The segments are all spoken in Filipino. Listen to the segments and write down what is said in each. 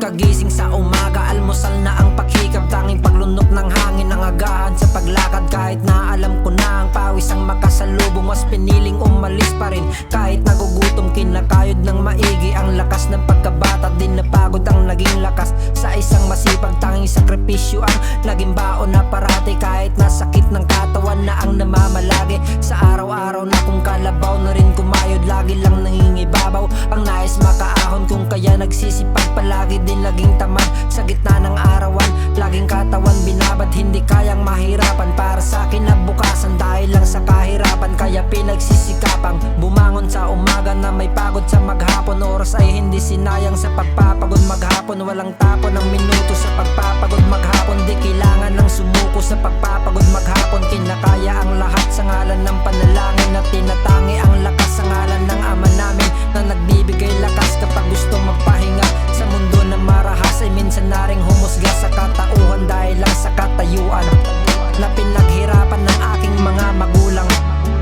Pagkagising sa umaga, almusal na ang paghikap, tanging paglunok ng hangin ang agahan sa paglakad. Kahit na alam ko na ang pawis ang makasalubong, mas piniling umalis pa rin. Kahit nagugutom, kinakayod ng maigi ang lakas ng pagkabata. Din napagod ang naging lakas sa isang masipag, tanging sakripisyo ang naging baon na parati. Kahit nasakit ng katawan na ang namamalagi sa araw-araw na kung kalabaw na rin kumayod, lagi lang nangingibabaw ang nais makaahon. Kung kaya nagsisipag palagi din laging tamad sa gitna ng arawan, laging katawan binabad, hindi kayang mahirapan. Para sa akin na bukasan dahil lang sa kahirapan, kaya pinagsisikapang bumangon sa umaga na may pagod sa maghapon. Oras ay hindi sinayang sa pagpapagod maghapon, walang tapon ng minuto sa pagpapagod maghapon. Di kailangan ng sumuko sa pagpapagod maghapon, kinakaya ang lahat sa ngalan ng panalangin na tinatangi ang lakas sa ngalan ng Ama namin na nagbibigay lakas kapag gusto magpahinga. Sa mundo na marahas ay minsan na ring humusga sa katauhan dahil lang sa katayuan na pinaghirapan ng aking mga magulang.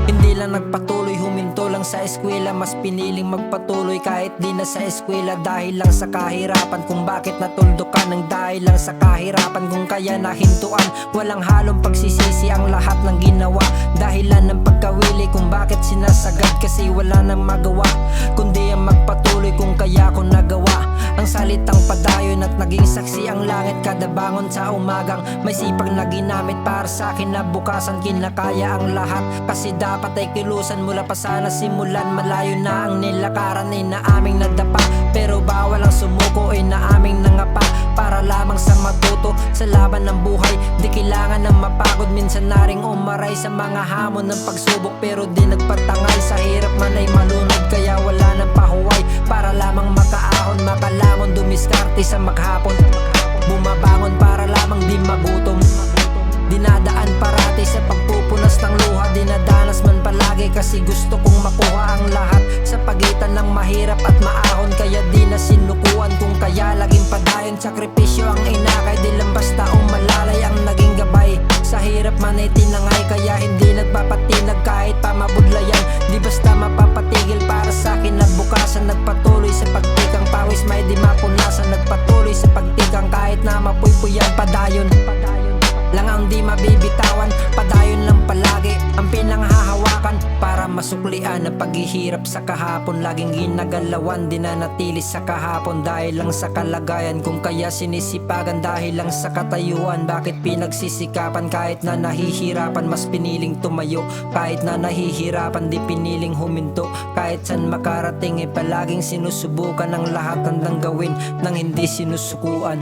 Hindi lang nagpatuloy huminto lang sa eskwela, mas piniling magpatuloy kahit di na sa eskwela dahil lang sa kahirapan. Kung bakit natuldukan ng dahil lang sa kahirapan, kung kaya nahintuan, walang halong pagsisisi ang lahat ng ginawa. Dahilan ng pagkawili kung bakit sinasagad, kasi wala nang magawa kundi ang magpatuloy. Kung kaya ko nagawa ang salitang padayon at naging saksi ang langit kada bangon sa umagang may sipag na ginamit para sa akin na bukasan. Kinakaya ang lahat kasi dapat ay kilusan, mula pa sana simulan. Malayo na ang nilakaran ay na aming nadapa, pero bawal ang sumuko ay na aming nangapa para lamang sa matuto sa laban ng buhay. Di kailangan ng mapagod, minsan na ring umaray sa mga hamon ng pagsubok, pero di nagpatangay. Sa hirap man ay malunod, kaya wala nang pahuway para lamang makaahon, makalangon, dumiskarte sa maghapon. Bumabangon para lamang di magutom, dinadaan parati sa pagpupunas ng luha. Dinadanas man palagi kasi gusto kong makuha ang lahat sa pagitan ng mahirap at maahon, kaya di na sinukuan. Kung kaya laging padayon, sakripisyo ang inakay, di lang basta umalalay ang naging gabay. Sa hirap man ay tinangay, kaya hindi nagpapatinag kahit pa mabudlayan. Di basta mapapatigil para sa akin na bukasan, nagpatuloy sa pagtikang pawis may di mapunasan. Nagpatuloy sa pagtikang kahit na mapuypuyan, padayon lang ang di mabibitawan, padayon lang palagi ang pinanghahawakan para masuklian ang paghihirap sa kahapon. Laging ginagalawan, di na natili sa kahapon dahil lang sa kalagayan. Kung kaya sinisipagan dahil lang sa katayuan, bakit pinagsisikapan kahit na nahihirapan, mas piniling tumayo. Kahit na nahihirapan, di piniling huminto. Kahit san makarating ay palaging sinusubukan ang lahat, handang gawin nang hindi sinusukuan.